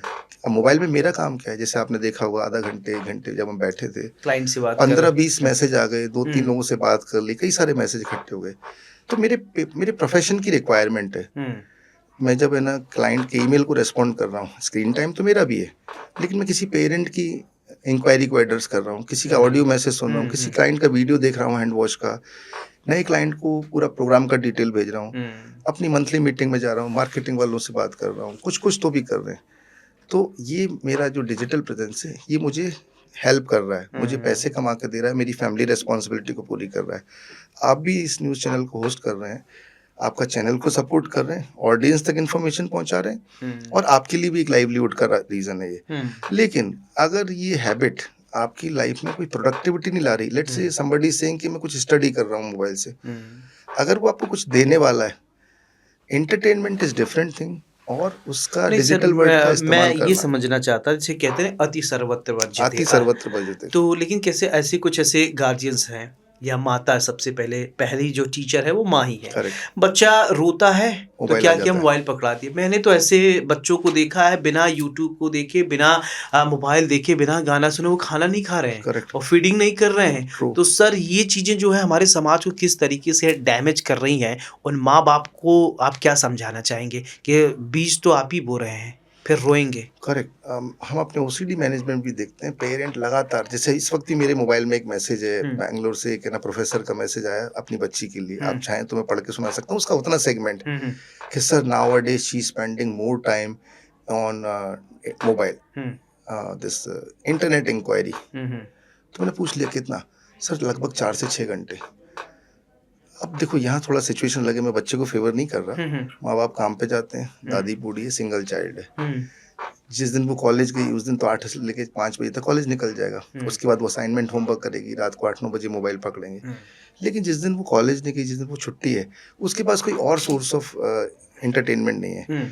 अब मोबाइल में मेरा काम क्या है, जैसे आपने देखा होगा आधा घंटे, 1 घंटे जब हम बैठे थे, क्लाइंट से बात कर 15-20 मैसेज आ गए, 2-3 हुँ, लोगों से बात कर ली, कई सारे मैसेज इकट्ठे हो गए। तो मेरे प्रोफ़ेशन की रिक्वायरमेंट है। हुँ, मैं जब है ना क्लाइंट के ईमेल को रिस्पॉन्ड कर रहा हूँ, स्क्रीन टाइम तो मेरा भी है, लेकिन मैं किसी पेरेंट की इंक्वायरी को एड्रेस कर रहा हूँ, किसी का हुँ, ऑडियो मैसेज सुन रहा हूँ, हुँ, किसी हुँ, क्लाइंट का वीडियो देख रहा हूँ हैंड वॉश का, नए क्लाइंट को पूरा प्रोग्राम का डिटेल भेज रहा हूँ, हुँ, अपनी मंथली मीटिंग में जा रहा हूँ, मार्केटिंग वालों से बात कर रहा हूँ, कुछ-कुछ तो भी कर रहे हैं। तो ये मेरा जो डिजिटल प्रेज़ेंस है, ये मुझे हेल्प कर रहा है, मुझे हुँ, पैसे कमा के दे रहा है, मेरी फैमिली रिस्पॉन्सिबिलिटी को पूरी कर रहा है। आप भी इस न्यूज़ चैनल को होस्ट कर रहे हैं, आपका चैनल को सपोर्ट कर रहे हैं, ऑडियंस तक इन्फॉर्मेशन पहुँचा रहे हैं, हुँ, और आपके लिए भी एक लाइवलीहुड का रीज़न है ये। हुँ, लेकिन अगर ये हैबिट आपकी लाइफ में कोई प्रोडक्टिविटी नहीं ला रही, let's say hmm, somebody is saying कि मैं कुछ स्टडी कर रहा हूँ मोबाइल से, हुँ। अगर वो आपको कुछ देने वाला है, एंटरटेनमेंट इज डिफरेंट थिंग, और उसका नहीं सर, डिजिटल वर्ल्ड का मैं इस्तेमाल ये करना समझना चाहता जैसे कहते हैं अति सर्वत्र वर्जित अति सर्वत्र वर्जित है। तो लेकिन कैसे ऐसे कुछ ऐसे गार्जियंस हैं या माता सबसे पहली जो टीचर है वो माँ ही है। करेक्ट। बच्चा रोता है तो मोबाइल क्या आ किया, जाता है। मोबाइल पकड़ा दिया। मैंने तो ऐसे बच्चों को देखा है बिना यूट्यूब को देखे, बिना मोबाइल देखे, बिना गाना सुने वो खाना नहीं खा रहे हैं करेक्ट। और फीडिंग नहीं कर रहे हैं। ट्रू। तो सर ये चीज़ें जो है हमारे समाज को किस तरीके से डैमेज कर रही हैं, उन माँ बाप को आप क्या समझाना चाहेंगे कि बीज तो आप ही बो रहे हैं, फिर रोएंगे? करेक्ट। हम अपने ओसीडी मैनेजमेंट भी देखते हैं, पेरेंट लगातार, जैसे इस वक्त ही मेरे मोबाइल में एक मैसेज है बैंगलोर से, एक है ना प्रोफेसर का मैसेज आया अपनी बच्ची के लिए, आप चाहें तो मैं पढ़ के सुना सकता हूँ उसका उतना सेगमेंट कि sir nowadays she spending more time on mobile, this internet inquiry. तो मैंने पूछ लिया कितना, सर लगभग 4 से 6 घंटे। अब देखो यहाँ थोड़ा सिचुएशन लगे, मैं बच्चे को फेवर नहीं कर रहा, माँ बाप काम पे जाते हैं, दादी बूढ़ी है, सिंगल चाइल्ड है। जिस दिन वो कॉलेज गई उस दिन तो 8 से लेके 5 बजे तक कॉलेज निकल जाएगा, उसके बाद वो असाइनमेंट होमवर्क करेगी, रात को 8-9 बजे मोबाइल पकड़ेंगे। लेकिन जिस दिन वो कॉलेज नहीं गई, जिस दिन वो छुट्टी है, उसके पास कोई और सोर्स ऑफ एंटरटेनमेंट नहीं है।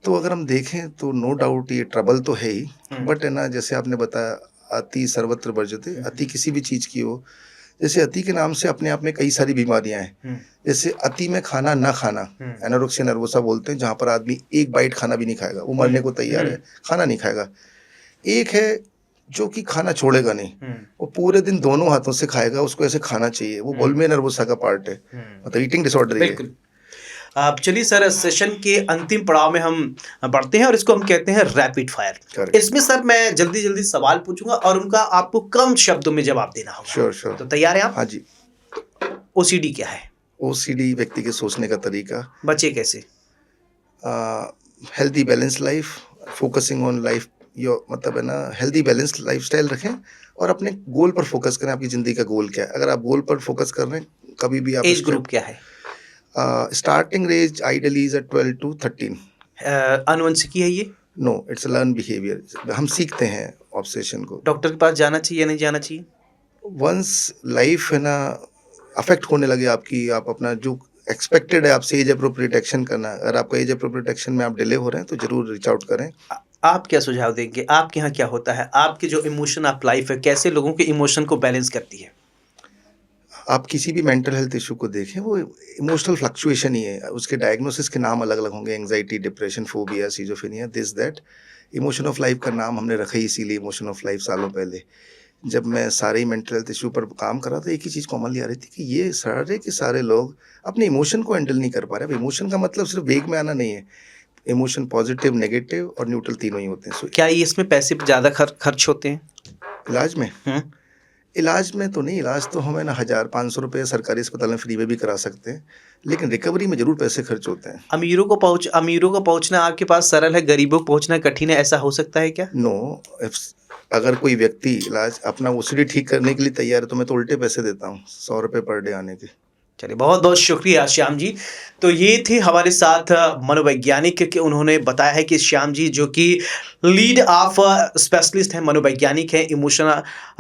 तो अगर हम देखें तो नो डाउट ये ट्रबल तो है ही, बट है ना, जैसे आपने बताया अति सर्वत्र वर्जते, अति किसी भी चीज़ की हो, जैसे अति के नाम से अपने आप में कई सारी बीमारियां हैं। जैसे अति में खाना ना खाना, एनोरेक्सिया नर्वोसा बोलते हैं, जहाँ पर आदमी एक बाइट खाना भी नहीं खाएगा, वो मरने को तैयार है, खाना नहीं खाएगा। एक है जो कि खाना छोड़ेगा नहीं, वो पूरे दिन दोनों हाथों से खाएगा, उसको ऐसे खाना चाहिए, वो बुलिमिया नर्वोसा का पार्ट है, मतलब ईटिंग डिसऑर्डर है। अब चलिए सर, सेशन के अंतिम पड़ाव में हम बढ़ते हैं और इसको हम कहते हैं रैपिड फायर। इसमें सर मैं जल्दी जल्दी सवाल पूछूंगा और उनका आपको कम शब्दों में जवाब देना होगा। श्योर। तो तैयार हैं आप? हाँ जी। ओसीडी क्या है? ओसीडी व्यक्ति के सोचने का तरीका। बचे कैसे? Healthy balance life, focusing on life, यो मतलब है ना, हेल्दी बैलेंस लाइफस्टाइल रखें और अपने गोल पर फोकस करें। आपकी ज़िंदगी का गोल क्या है? अगर आप गोल पर फोकस कर रहे हैं, कभी भी आप। एज ग्रुप क्या है? Starting age ideally is 12 to 13। अनुवंशिकी है ये? No, it's a learn behaviour, हम सीखते हैं ऑब्सेशन को। डॉक्टर के पास जाना चाहिए या नहीं जाना चाहिए? वंस लाइफ है ना अफेक्ट होने लगे आपकी, आप अपना जो एक्सपेक्टेड है आपसे एज अप्रोप्रिएट एक्शन करना, अगर आपका एज अप्रोप्रिएट एक्शन में आप डिले हो रहे हैं तो जरूर रीच आउट करें। आप क्या सुझाव देंगे? आपके यहाँ क्या होता है? आपके जो इमोशन ऑफ लाइफ है, कैसे लोगों के इमोशन को बैलेंस करती है? आप किसी भी मेंटल हेल्थ इशू को देखें, वो इमोशनल फ्लक्चुएशन ही है। उसके डायग्नोसिस के नाम अलग अलग होंगे, anxiety, depression, phobia, schizophrenia, this that. Emotion of life का नाम हमने रखा ही इसीलिए, इमोशन ऑफ लाइफ। सालों पहले जब मैं सारे मेंटल हेल्थ इशू पर काम कर रहा था, एक ही चीज़ कॉमनली आ रही थी कि ये सारे के सारे लोग अपने इमोशन को हैंडल नहीं कर पा रहे। इमोशन का मतलब सिर्फ वेग में आना नहीं है, इमोशन पॉजिटिव, नेगेटिव और न्यूट्रल तीनों ही होते हैं। क्या ये इसमें पैसे ज़्यादा खर्च होते हैं इलाज में? इलाज में तो नहीं, इलाज तो हमें ना 1000-500 रुपये सरकारी अस्पताल में फ्री में भी करा सकते हैं, लेकिन रिकवरी में जरूर पैसे खर्च होते हैं। अमीरों को पहुंचना आपके पास सरल है, गरीबों को पहुंचना कठिन है, ऐसा हो सकता है क्या? नो, अगर कोई व्यक्ति इलाज अपना ओसीडी ठीक करने के लिए तैयार है तो मैं तो उल्टे पैसे देता हूँ, 100 रुपये पर डे आने के। चलिए, बहुत बहुत शुक्रिया श्याम जी। तो ये थे हमारे साथ मनोवैज्ञानिक के, उन्होंने बताया है कि श्याम जी जो कि लीड ऑफ स्पेशलिस्ट हैं, मनोवैज्ञानिक हैं, इमोशन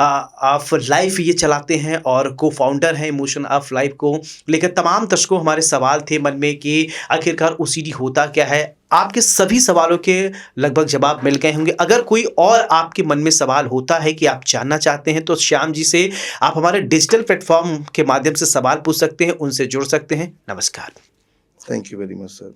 ऑफ लाइफ ये चलाते हैं और को फाउंडर हैं इमोशन ऑफ लाइफ को लेकर। तमाम दर्शकों हमारे सवाल थे मन में कि आखिरकार ओसीडी होता क्या है। आपके सभी सवालों के लगभग जवाब मिल गए होंगे। अगर कोई और आपके मन में सवाल होता है कि आप जानना चाहते हैं तो श्याम जी से आप हमारे डिजिटल प्लेटफॉर्म के माध्यम से सवाल पूछ सकते हैं, उनसे जुड़ सकते हैं। नमस्कार। Thank you very much sir.